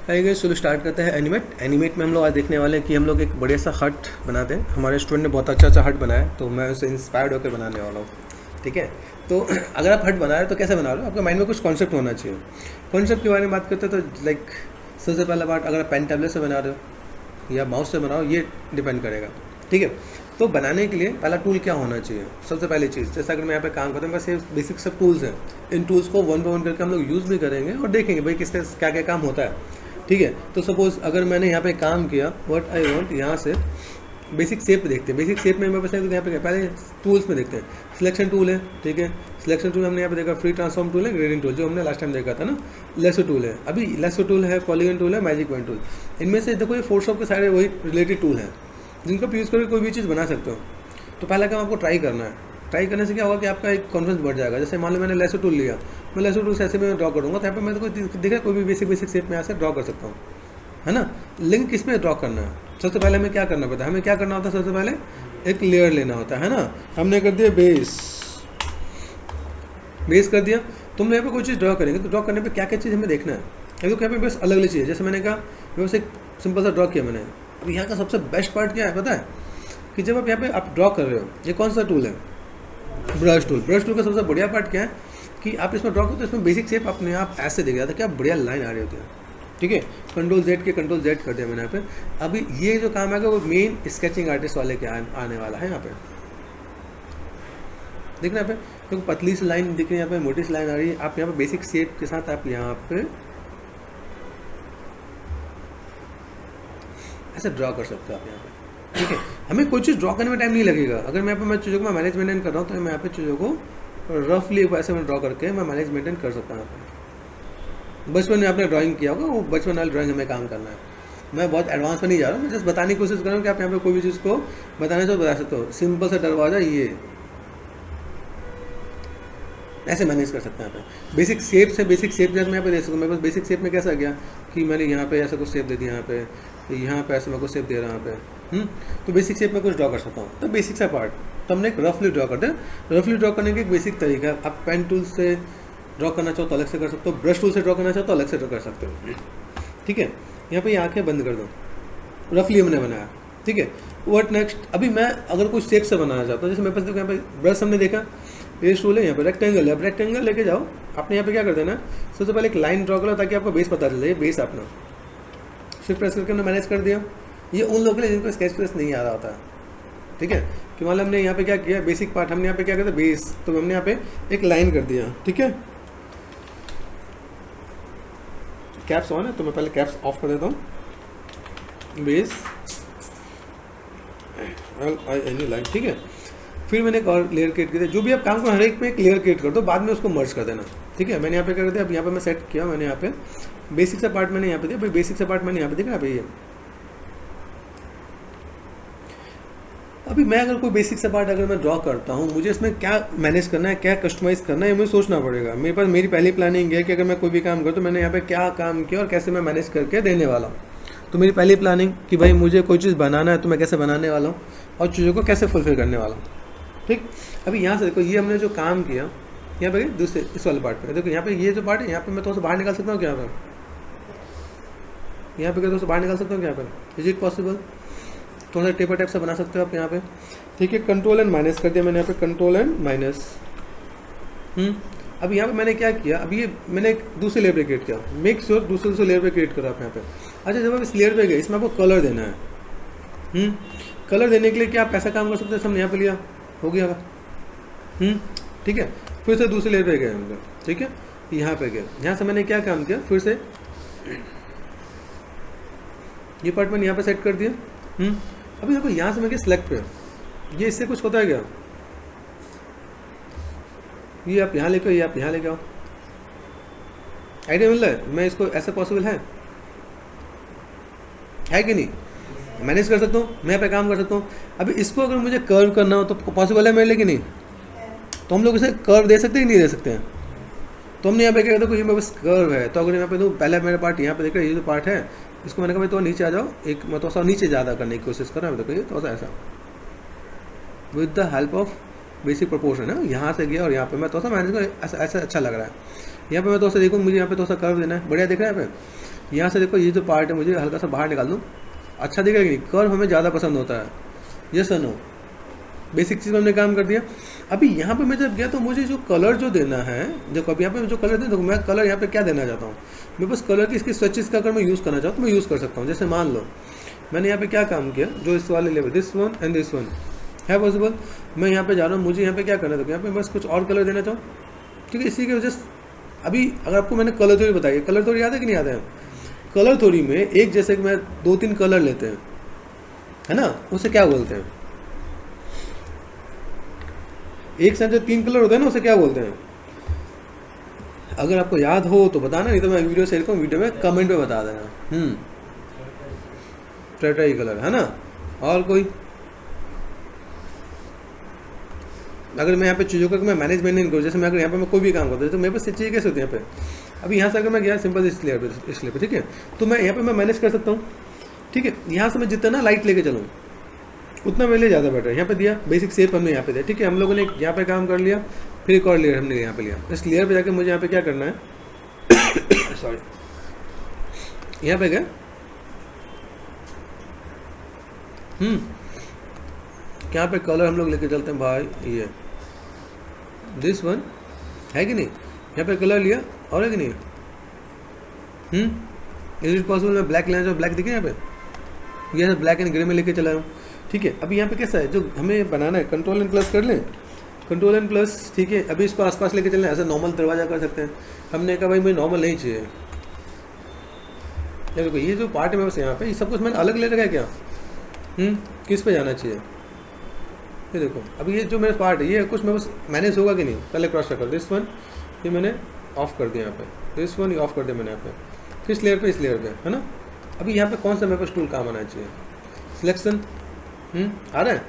आइए चलो स्टार्ट करते हैं एनिमेट में हम लोग आज देखने वाले हैं कि हम लोग एक बढ़िया सा हट बनाते हैं। हमारे स्टूडेंट ने बहुत अच्छा हट बनाया तो मैं उससे इंस्पायर्ड होकर बनाने वाला हूँ। ठीक है, तो अगर आप हट बना रहे हो तो कैसे बना रहे हो, आपके माइंड में कुछ कॉन्सेप्ट होना चाहिए। कॉन्सेप्ट के बारे में बात करते हैं तो लाइक सबसे पहला बात, अगर आप पेन टैबलेट से बना रहे हो या माउस से बनाओ ये डिपेंड करेगा। ठीक है, तो बनाने के लिए पहला टूल क्या होना चाहिए, सबसे पहली चीज़, जैसे अगर मैं यहाँ पे काम करता हूँ बस ये बेसिक सब टूल्स हैं, इन टूल्स को वन बाय वन करके हम लोग यूज़ भी करेंगे और देखेंगे भाई किसका क्या क्या काम होता है। ठीक है, तो सपोज अगर मैंने यहाँ पे काम किया व्हाट आई वांट, यहाँ से बेसिक शेप देखते हैं। बेसिक शेप में मैं बस यहाँ पे पहले टूल्स में देखते हैं। सिलेक्शन टूल है, ठीक है, सिलेक्शन टूल हमने यहाँ पे देखा, फ्री ट्रांसफॉर्म टूल है, ग्रेडिंग टूल जो हमने लास्ट टाइम देखा था ना, लेसो टूल है, अभी लेसो टूल है, पॉलीगन टूल है, मैजिक पॉइंट टूल। इनमें से देखो ये फोटोशॉप के सारे वही रिलेटेड टूल हैं जिनको आप यूज़ करके कोई भी चीज़ बना सकते हो। तो पहला काम आपको ट्राई करना है। ट्राई करने से क्या होगा कि आपका एक कॉन्फिडेंस बढ़ जाएगा। जैसे मान लो मैंने लेसो टूल लिया, मैं लेसो टूल से ऐसे में ड्रॉ करूँगा तो यहाँ पे मैं तो कोई देखा कोई भी बेसिक शेप में यहाँ से ड्रॉ कर सकता हूँ, है ना। लिंक किस में ड्रॉ करना है, सबसे पहले हमें क्या करना पड़ता है, हमें क्या करना होता है, सबसे पहले एक लेयर लेना होता है ना। हमने कर दिया बेस कर दिया। तुम यहाँ पे कोई चीज़ ड्रॉ करेंगे तो ड्रॉ करने पे क्या क्या चीज़ हमें देखना है। अभी तो यहाँ पे बस अलग अलग चीज़ है। जैसे मैंने कहा मैं बस एक सिंपल सा ड्रॉ किया मैंने। अब यहाँ का सबसे बेस्ट पार्ट क्या है पता है, कि जब आप यहाँ पे आप ड्रॉ कर रहे हो, ये कौन सा टूल है, ब्रश टूल। ब्रश टूल का सबसे बढ़िया पार्ट क्या है कि आप इसमें ड्रॉ करते हो, इसमें बेसिक शेप अपने आप ऐसे दिख जाता है, क्या बढ़िया लाइन आ रही होती है। ठीक है, कंट्रोल जेड कर दिया मैंने यहाँ पे। अभी ये जो काम है वो मेन स्केचिंग आर्टिस्ट वाले के आने वाला है। यहाँ पे देखना, यहाँ पे क्योंकि पतली सी लाइन दिख रही है, यहाँ पे मोटी सी लाइन आ रही है। आप यहाँ पे बेसिक शेप के साथ आप यहाँ पे ऐसे ड्रॉ कर सकते हो आप यहाँ पे। ठीक है, हमें कोई चीज़ ड्रॉ करने में टाइम नहीं लगेगा। अगर मैं यहाँ पे चीज़ों को मैं मैनेज मेंटेन कर रहा हूँ तो मैं यहाँ पे चीज़ों को रफली ऐसे में ड्रॉ करके मैं मैनेज मेंटेन कर सकता हूँ। यहाँ पे बचपन में आपने ड्राइंग किया होगा, वो बचपन वाली ड्राइंग हमें काम करना है। मैं बहुत एडवांस में नहीं जा रहा हूँ, मैं जस्ट बताने की कोशिश कर रहा हूँ कि आप यहाँ पे कोई भी चीज़ को बताने से बता सकते हो। सिंपल सा दरवाज़ा ये ऐसे मैनेज कर सकते हैं यहाँ पे। बेसिक शेप से जैसे मैं यहाँ पे दे सकूँ। मैं बस बेसिक शेप में कैसा गया कि मैंने यहाँ पे ऐसा कुछ शेप दे दिया, यहाँ पे ऐसे मैं कुछ शेप दे रहा हूँ यहाँ पे। तो बेसिक शेप में कुछ ड्रॉ कर सकता हूँ। तो बेसिक सा पार्ट तो हमने एक रफली ड्रॉ करते हैं। रफली ड्रॉ करने का एक बेसिक तरीका है, आप पेन टूल से ड्रॉ करना चाहो तो अलग से कर सकते हो, ब्रश टूल से ड्रॉ करना चाहो तो अलग से ड्रॉ कर सकते हो। ठीक है, यहाँ पे ये आँखें बंद कर दो, रफली हमने बनाया। ठीक है, व्हाट नेक्स्ट, अभी मैं अगर कुछ शेप से बनाना चाहता हूँ, जैसे मेरे पास देखो यहाँ पे ब्रश हमने देखा, पेज टूल है, यहाँ पे रेक्टेंगल है, अब रेक्टेंगल लेके जाओ। आपने यहाँ पे क्या कर देना, सबसे पहले एक लाइन ड्रॉ करो ताकि आपको बेस पता चल जाए। बेस अपना शिफ्ट प्रेस करके हमने मैनेज कर दिया। ये उन लोगों के लिए जिनको स्केच प्रेस नहीं आ रहा होता है। ठीक है, कि मतलब हमने यहाँ पे क्या किया, बेसिक पार्ट हमने यहाँ पे क्या करते बेस, तो हमने यहाँ पे एक लाइन कर दिया। ठीक है, कैप्स ऑन है तो मैं पहले कैप्स ऑफ कर देता हूँ, बेस LINE लाइन। ठीक है, फिर मैंने एक और लेयर क्रिएट किया। जो भी आप काम करो हर एक पे एक लेयर क्रिएट कर दो, बाद में उसको मर्ज कर देना। ठीक है, मैंने यहाँ पे कर दिया। अब यहाँ पे मैं सेट किया, मैंने यहाँ पे बेसिक सा पार्ट मैंने यहाँ पे दिया। भाई बेसिक सा पार्ट मैंने यहाँ पे देखा भाई ये। अभी मैं अगर कोई बेसिक सा पार्ट अगर मैं ड्रॉ करता हूँ, मुझे इसमें क्या मैनेज करना है, क्या कस्टमाइज करना है, मुझे सोचना पड़ेगा। मेरे पास मेरी पहली प्लानिंग है कि अगर मैं कोई भी काम करूँ तो मैंने यहाँ पे क्या काम किया और कैसे मैं मैनेज करके देने वाला हूँ। तो मेरी पहली प्लानिंग कि भाई मुझे कोई चीज़ बनाना है तो मैं कैसे बनाने वाला हूँ और चीज़ों को कैसे फुलफिल करने वाला हूँ। ठीक, अभी यहाँ से देखो ये हमने जो काम किया यहाँ पे दूसरे इस वाले पार्ट पे देखो, यहाँ पे ये जो पार्ट है यहाँ पे मैं थोड़ा सा बाहर निकाल सकता हूँ क्या, यहाँ पे क्या थोड़ा सा बाहर निकाल सकता हूँ क्या पे, इज इट पॉसिबल। थोड़ा सा टेपर टाइप से बना सकते हो आप यहाँ पे। ठीक है, कंट्रोल एंड माइनस कर दिया मैंने यहाँ पे, कंट्रोल एंड माइनस। अब यहाँ पे मैंने क्या किया, अभी ये मैंने एक दूसरे लेयर पे क्रिएट किया। मेक श्योर दूसरे लेयर पे क्रिएट करो आप यहाँ पे। अच्छा, जब आप इस लेयर पे गए, इसमें आपको कलर देना है। कलर देने के लिए क्या आप ऐसा काम कर सकते हैं, हमने यहाँ पे लिया, हो गया। ठीक है, फिर से दूसरे लेयर पे गए हम लोग। ठीक है, यहाँ पे गए, यहाँ से मैंने क्या काम किया, फिर से ये पार्ट मैंने यहाँ पे सेट कर दिया। अभी देखो यहाँ से मैं क्या सिलेक्ट पे, ये इससे कुछ होता है क्या, ये आप यहाँ लेकर, ये आप यहाँ लेके आओ। आइडिया मिल रहा है, मैं इसको ऐसा पॉसिबल है कि नहीं, मैनेज कर सकता हूँ, मैं पे काम कर सकता हूँ। अभी इसको अगर मुझे कर्व करना हो तो पॉसिबल है मेरे लिए कि नहीं, तो हम लोग इसे कर्व दे सकते हैं नहीं दे सकते हैं। तो हमने यहाँ पे क्या देखो, ये मेरे पास कर्व है, तो अगर यहाँ पे तो पहले मेरा पार्ट यहाँ पे देख रहे, ये जो पार्ट है इसको मैंने कहा भाई तो नीचे आ जाओ, एक मैं थोड़ा सा नीचे ज़्यादा करने की कोशिश कर रहा हूँ। देखो ये थोड़ा सा ऐसा with the help of basic proportion है, यहाँ से गया और यहाँ पे मैं थोड़ा सा मैनेज कर, ऐसा अच्छा लग रहा है। यहाँ पे मैं थोड़ा सा देखूँ, मुझे यहाँ पे थोड़ा सा कर्व देना है, बढ़िया दिख रहा है यहाँ पे। यहाँ से देखो ये जो पार्ट है मुझे हल्का सा बाहर निकाल दूँ, अच्छा दिखेगा कि नहीं? कर्व हमें ज़्यादा पसंद होता है, यस और नो? बेसिक चीज़ में हमने काम कर दिया। अभी यहाँ पे मैं जब गया तो मुझे जो कलर जो देना है, देखो अब यहाँ पे जो कलर देना, देखो मैं कलर यहाँ पे क्या देना चाहता हूँ, मैं बस कलर की इसकी स्विचेस का अगर मैं यूज़ करना चाहूँ तो मैं यूज़ कर सकता हूँ। जैसे मान लो मैंने यहाँ पे क्या काम किया, जो इस वाले level this one and this one है पॉसिबल, मैं यहाँ पे जा रहा हूँ, मुझे यहाँ पे क्या करना था, यहाँ पे बस कुछ और कलर देना चाहूँ, ठीक है। इसी की वजह से अभी अगर आपको मैंने कलर थ्योरी बताई, कलर थ्योरी याद है कि नहीं याद है? कलर थ्योरी में एक जैसे कि मैं 2-3 कलर लेते हैं, है ना, उसे क्या बोलते हैं? एक साथ जो 3 कलर होते हैं ना, उसे क्या बोलते हैं? अगर आपको याद हो तो बताना, नहीं तो मैं वीडियो शेयर करूँ, वीडियो में कमेंट में बता देना। टेट्राई कलर, है ना? और कोई? अगर मैं यहाँ पे चीज़ों का मैं मैनेजमेंट करूँ, जैसे मैं अगर यहाँ पे मैं कोई भी काम करता हूँ तो मेरे पास चीज़ें कैसे होती है यहाँ पे, अभी यहाँ से अगर मैं गया सिंपल इस लेयर पे, ठीक है, तो मैं यहाँ पे मैं मैनेज कर सकता हूँ, ठीक है। यहाँ से मैं जितना ना लाइट लेके चलूँ उतना मेरे लिए ज़्यादा बेटर है। यहाँ पे दिया बेसिक शेप हमने यहाँ पे दिया, ठीक है, हम लोगों ने यहाँ पे काम कर लिया, फिर एक और लेयर हमने यहाँ पे लिया। इस लेयर पे जाकर मुझे यहाँ पे क्या करना है सॉरी, यहाँ पे गया, यहाँ पे कलर हम लोग लेके चलते हैं भाई, ये दिस वन है कि नहीं, यहाँ पे कलर लिया और है कि नहीं, इज इट पॉसिबल मैं ब्लैक लेना चाहूँ, ब्लैक दिखे यहाँ पे, ये ब्लैक एंड ग्रे में लेके चला हूँ, ठीक है। अभी यहाँ पे कैसा है, जो हमें बनाना है कंट्रोल एंड प्लस कर लें, कंट्रोल एंड प्लस, ठीक है। अभी इसको आसपास लेके चलना है, ऐसा नॉर्मल दरवाजा कर सकते हैं। हमने कहा भाई मुझे नॉर्मल नहीं चाहिए, ये देखो ये जो पार्ट है मेरे पास यहाँ पे, ये सब कुछ मैंने अलग ले रखा है क्या, किस पे जाना चाहिए, ये देखो अभी ये जो मेरा पार्ट है ये कुछ मेरे पास मैनेज होगा कि नहीं, पहले क्रॉस कर दिस वन, ये मैंने ऑफ कर दिया यहाँ पे, दिस वन ये ऑफ कर दिया मैंने यहाँ पे, इस लेयर पे, इस लेयर पे, है ना। अभी यहाँ पे कौन सा मेरे पास टूल काम आना चाहिए, सिलेक्शन, आ रहा है,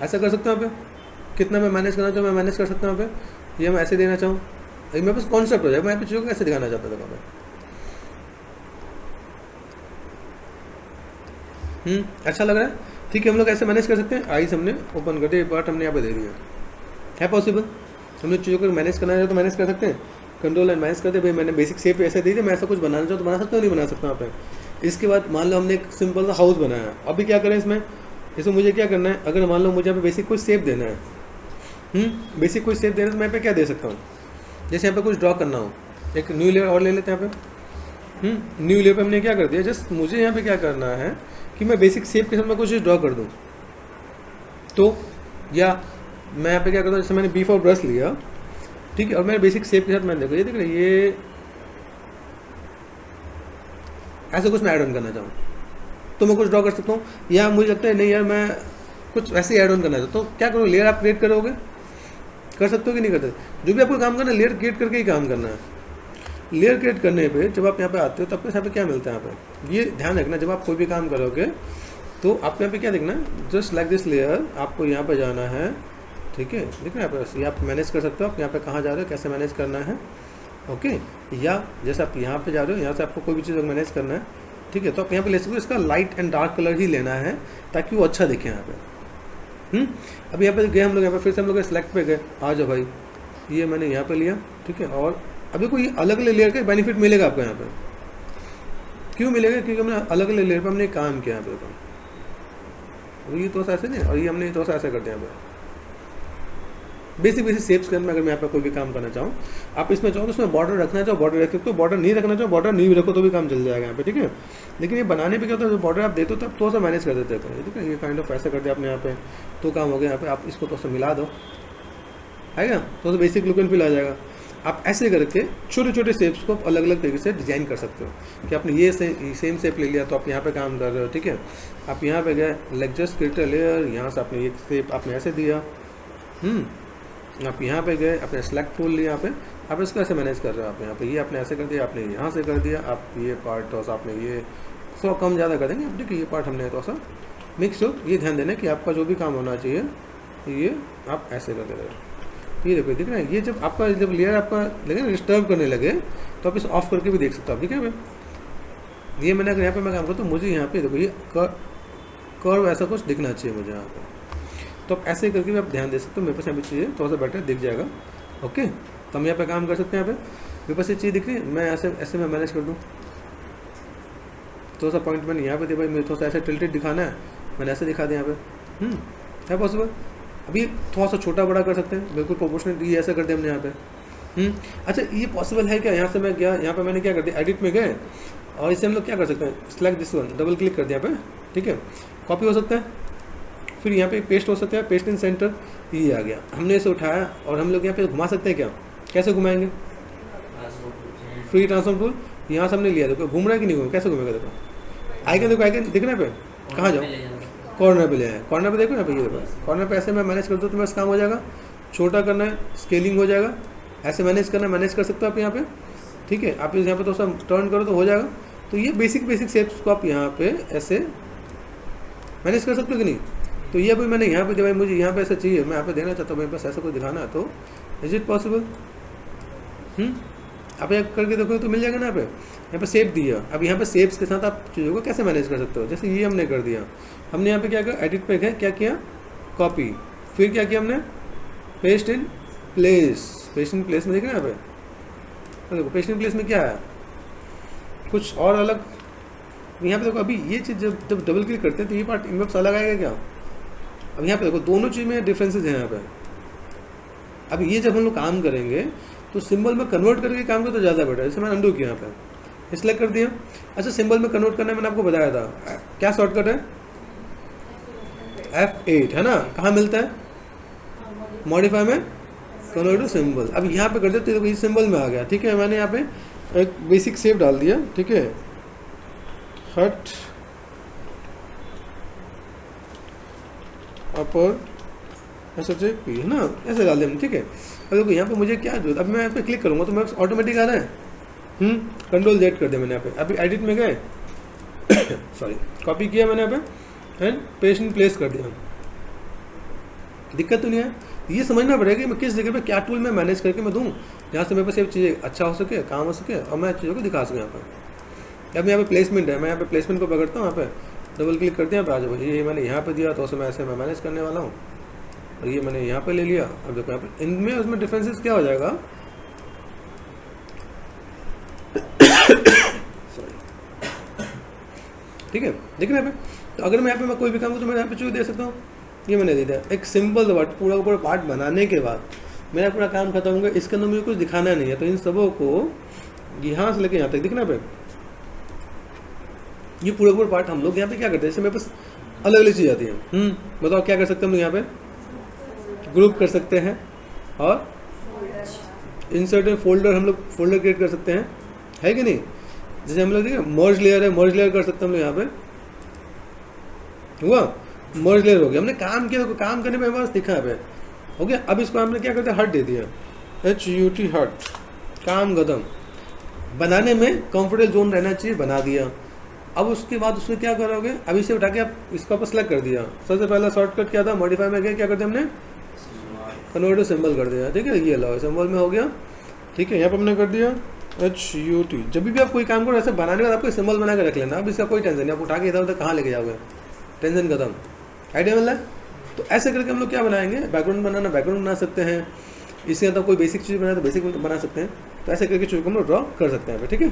ऐसा कर सकता हूँ यहाँ पे, कितना मैं मैनेज करना चाहूँ मैं मैनेज कर सकता हूँ यहाँ पे, ये मैं ऐसे देना चाहूँ, ये मेरे पास कॉन्सेप्ट हो जाए, मैं यहाँ पे चीज़ों को कैसे दिखाना चाहता था वहाँ पे, अच्छा लग रहा है, ठीक है। हम लोग ऐसे मैनेज कर सकते हैं, आइस हमने ओपन कर दिया, पार्ट हमने यहाँ पे दे दिया, है पॉसिबल, हम लोग चीज़ों को मैनेज करना है तो मैनेज कर सकते हैं, कंट्रोल एंड मैनेज करते, भाई मैंने बेसिक शेप ऐसे दी थी, मैं ऐसा कुछ बनाना चाहूँ तो बना सकता हूँ, नहीं बना सकता यहाँ पे। इसके बाद मान लो हमने एक सिंपल सा हाउस बनाया, अभी क्या करें इसमें मुझे क्या करना है, अगर मान लो मुझे यहाँ पे बेसिक कोई शेप देना है, बेसिक कोई शेप देना है तो मैं यहाँ पे क्या दे सकता हूँ, जैसे यहाँ पे कुछ ड्रॉ करना हो, एक न्यू लेयर और ले लेते हैं यहाँ पे, न्यू लेयर पे हमने क्या कर दिया, जस्ट मुझे यहाँ पे क्या करना है कि मैं बेसिक शेप के साथ मैं कुछ ड्रॉ कर दूँ, तो या मैं यहाँ पे क्या करता हूँ, जैसे मैंने B4 ब्रश लिया, ठीक है, और मेरे बेसिक शेप के साथ मैंने देखो ये देख रहे ये ऐसे कुछ मैं ऐड ऑन करना चाहूँ तो मैं कुछ ड्रॉ कर सकता हूँ, या मुझे लगता है नहीं यार मैं कुछ ऐसे ऐड ऑन करना चाहता हूँ, तो क्या करो, लेयर आप क्रिएट करोगे, कर सकते हो कि नहीं करते, जो भी आपको काम करना है लेयर क्रिएट करके ही काम करना है। लेयर क्रिएट करने पे जब आप यहाँ पे आते हो तो आपके यहाँ पे क्या मिलता है, यहाँ पे ये ध्यान रखना, जब आप कोई भी काम करोगे तो आपको यहाँ पे क्या देखना है, जस्ट लाइक दिस लेयर, आपको यहाँ पे जाना है, ठीक है, दिख रहा है यहाँ पे, ये आप मैनेज कर सकते हो, आप यहाँ पे कहाँ जा रहे हो, कैसे मैनेज करना है, ओके। या जैसे आप यहाँ पे जा रहे हो, यहाँ से आपको कोई भी चीज़ मैनेज करना है, ठीक है, तो आप यहाँ पे ले सकते हो, इसका लाइट एंड डार्क कलर ही लेना है ताकि वो अच्छा दिखे यहाँ पे। अभी यहाँ पे गए हम लोग, यहाँ पे फिर से हम लोग सेलेक्ट पे गए, आ जाओ भाई, ये मैंने यहाँ पे लिया, ठीक है, और अभी कोई अलग अलग लेयर का बेनिफिट मिलेगा आपको यहाँ पे, क्यों मिलेगा, क्योंकि हमने अलग अलग लेयर पे हमने काम किया यहाँ पे, तो ये तो ऐसे नहीं, और ये हमने तो ऐसा कर दिया यहाँ पे बेसिक शेप्स के अंदर। अगर मैं यहाँ पे कोई भी काम करना चाहूँ, आप इसमें चाहो तो उसमें बॉर्डर रखना चाहो बॉर्डर रख सकते हो, बॉर्डर नहीं रखना चाहो बॉर्डर नहीं रखो तो भी काम चल जाएगा यहाँ पे, ठीक है। लेकिन ये बनाने पे क्या होता है, बॉर्डर आप देते हो तब थोड़ा सा मैनेज कर देते हैं, ठीक है, ये काइंड ऑफ ऐसा कर दिया आपने यहाँ पे, तो काम हो गया। यहाँ पे आप इसको थोड़ा सा मिला दो, आएगा तो बेसिक लुक एंड फील आ जाएगा। आप ऐसे करके छोटे छोटे शेप्स को अलग अलग तरीके से डिजाइन कर सकते हो कि आपने ये सेम शेप ले लिया तो आप यहाँ पे काम कर रहे हो, ठीक है। आप यहाँ पे गए, like just create a layer, यहाँ से आपने ये शेप आपने ऐसे दिया, आप यहाँ पे गए, आपने सेलेक्ट टूल लिया, यहाँ पे आप इसको ऐसे मैनेज कर रहे हो, आप यहाँ पे ये आपने ऐसे कर दिया, आपने यहाँ से कर दिया, आप ये पार्ट थोड़ा सा आपने ये थोड़ा कम ज़्यादा कर देंगे, देखिए ये पार्ट हमने थोड़ा सा मिक्स हो। ये ध्यान देना कि आपका जो भी काम होना चाहिए ये आप ऐसे कर दे रहे हो। ये देखो दिख रहा है, ये जब आपका जब लेयर आपका लगे ना डिस्टर्ब करने लगे तो आप इसे ऑफ करके भी देख सकते हो, ठीक है भाई। ये मैंने अगर यहाँ पे मैं काम करता हूँ मुझे यहाँ पे देखो ये कर्व ऐसा कुछ दिखना चाहिए मुझे यहाँ पे, तो आप ऐसे करके भी आप ध्यान दे सकते हो। मेरे पास यहाँ पे चीज़ें थोड़ा सा बेटर दिख जाएगा, ओके। तो हम यहाँ पे काम कर सकते हैं। यहाँ पे मेरे पास ये चीज़ दिख रही है, मैं ऐसे मैं मैनेज कर दूँ, थोड़ा सा पॉइंट मैंने यहाँ पे दिया भाई, मुझे थोड़ा सा ऐसे टिल्टेड दिखाना है, मैंने ऐसे दिखा दिया यहाँ पे। है पॉसिबल? अभी थोड़ा सा छोटा बड़ा कर सकते हैं, बिल्कुल प्रोपोर्शनल, ये ऐसा कर दिया हमने यहाँ पे। अच्छा ये पॉसिबल है क्या? यहाँ से मैं गया, यहाँ पे मैंने क्या कर दिया, एडिट में गए और इससे हम लोग क्या कर सकते हैं, select this one, double click कर दिया यहाँ पे, ठीक है, कॉपी हो सकता है, फिर यहाँ पे पेस्ट हो सकता है, पेस्ट इन सेंटर, ये आ गया। हमने इसे उठाया और हम लोग यहाँ पे घुमा सकते हैं क्या? कैसे घुमाएंगे? फ्री ट्रांसफॉर्म टूल, यहाँ से हमने लिया, देखो घूम रहा है कि नहीं घूम, कैसे घूमेगा? देखो आइकन, देखो आइकन दिखने पे, कहाँ जाओ, कॉर्नर पे ले आए, कॉर्नर पे देखो यहाँ पे, ये देखो कॉर्नर पे ऐसे मैं मैनेज कर दूँ तो मेरा काम हो जाएगा। छोटा करना है, स्केलिंग हो जाएगा, ऐसे मैनेज करना है, मैनेज कर सकते हो आप यहाँ पे, ठीक है। आप यहाँ पे तो सब टर्न करो तो हो जाएगा। तो ये बेसिक शेप्स को आप यहाँ पे ऐसे मैनेज कर सकते हो कि नहीं? तो ये अभी मैंने यहाँ पे दिया, मुझे यहाँ पे ऐसा चाहिए, मैं यहाँ पे देना चाहता हूँ, मेरे पास ऐसा कुछ दिखाना है, तो इज इट पॉसिबल? आप यहाँ करके देखो तो मिल जाएगा ना। यहाँ पे शेप दिया, अब यहाँ पे शेप्स के साथ आप चीज़ों को कैसे मैनेज कर सकते हो? जैसे ये हमने कर दिया, हमने यहाँ पे क्या किया, एडिट पे गए, क्या किया, कॉपी, फिर क्या किया हमने, paste in place. Paste in place में देख रहे हैं यहाँ पे, देखो पेस्ट इन प्लेस में क्या है, कुछ और अलग। यहाँ पे देखो अभी ये चीज़ जब डबल क्लिक करते हैं तो ये पार्ट इनबॉक्स अलग आएगा क्या? अब यहाँ पे देखो दोनों चीज़ में डिफरेंसेस हैं यहाँ पे। अब ये जब हम लोग काम करेंगे तो सिंबल में कन्वर्ट करके काम करें तो ज़्यादा बेटर है। जैसे मैंने अंडू किया यहाँ पे, सिलेक्ट कर दिया। अच्छा सिंबल में कन्वर्ट करना मैंने आपको बताया था, क्या शॉर्टकट है? F8 है ना। कहाँ मिलता है? मॉडिफाई में, कन्वर्ट टू सिंबल। अब यहाँ पे कर देते तो ये सिंबल में आ गया, ठीक है। मैंने यहाँ पे एक बेसिक शेप डाल दिया, ठीक है, हट अपर SHP है ना, ऐसे डाल दिया, ठीक है। अब देखो यहाँ पे मुझे क्या जो, अब मैं यहाँ पे क्लिक करूँगा तो मैं ऑटोमेटिक आ रहा है। कंट्रोल Z कर दिया मैंने यहाँ पे। अभी एडिट में गए सॉरी, कॉपी किया मैंने यहाँ पे एंड पेस्ट इन प्लेस कर दिया। दिक्कत तो नहीं है। ये समझना पड़ेगा कि मैं किस जगह पे क्या टूल में मैनेज करके मैं दूँ, जहाँ से मेरे पास ये चीज़ें अच्छा हो सके, काम हो सके और मैं चीज़ों को दिखा सकूँ यहाँ पर। अब यहाँ पे प्लेसमेंट है, मैं यहाँ पे प्लेसमेंट को पकड़ता हूँ, यहाँ पे डबल क्लिक करते हैं, यहाँ पे आ जाओ। ये मैंने यहाँ पे दिया तो उसे मैं ऐसे मैं मैनेज करने वाला हूँ, और ये मैंने यहाँ पे ले लिया। अब देखो यहाँ पे इनमें उसमें डिफरेंसेस क्या हो जाएगा, सॉरी, ठीक है, देख रहे हैं यहाँ पे। तो अगर मैं यहाँ पे मैं कोई भी काम करूँ तो मैं यहाँ पे चूज दे सकता हूँ। ये मैंने दे दिया। एक सिंपल वर्ड पूरा पूरा पार्ट बनाने के बाद मेरा पूरा काम खत्म होगा। इसके अंदर मुझे कुछ दिखाना नहीं है, तो इन सबों को यहाँ से लेके यहाँ तक दिखना पे, ये पूरा पूरा पार्ट हम लोग यहाँ पे क्या करते हैं, जैसे मेरे पास अलग अलग चीज़ आती है। बताओ क्या कर सकते हैं हम लोग यहाँ पे, ग्रुप कर सकते हैं और इंसर्ट में फोल्डर, हम लोग फोल्डर क्रिएट कर सकते हैं, है कि नहीं। जैसे हम लोग देखिए मर्ज लेयर है, मर्ज लेयर कर सकते हैं हम लोग यहाँ पे, हुआ मर्ज लेयर हो गया। हमने काम किया, तो काम करने में बस दिखा है हो गया। अब इसको हमने क्या करते हैं, हट दे दिया, HUT हट, काम खत्म। बनाने में कंफर्टेबल जोन रहना चाहिए, बना दिया। अब उसके बाद उसमें क्या करोगे, अब इसे उठा के आप इसको आप सेलेक्ट कर दिया। सबसे पहला शॉर्टकट क्या था, मॉडिफाई में गए, क्या करते हमने कन्वर्ट टू सिंबल कर दिया, ठीक है। ये लो सिंबल में हो गया, ठीक है। यहाँ पर हमने कर दिया HUT। जब भी आप कोई काम करो ऐसे बनाने के बाद आपको सिंबल बना के रख लेना। अब इसका कोई टेंशन नहीं, आप उठा के इधर उधर कहाँ लेके जाओगे, टेंशन खत्म। आइडिया मिल रहा है। तो ऐसे करके हम लोग क्या बनाएंगे, बैकग्राउंड बनाना, बैकग्राउंड बना सकते हैं। इसके अंदर कोई बेसिक चीज़ बनाए तो बेसिक बना सकते हैं। तो ऐसे करके चीज़ को हम लोग ड्रॉ कर सकते हैं, ठीक है।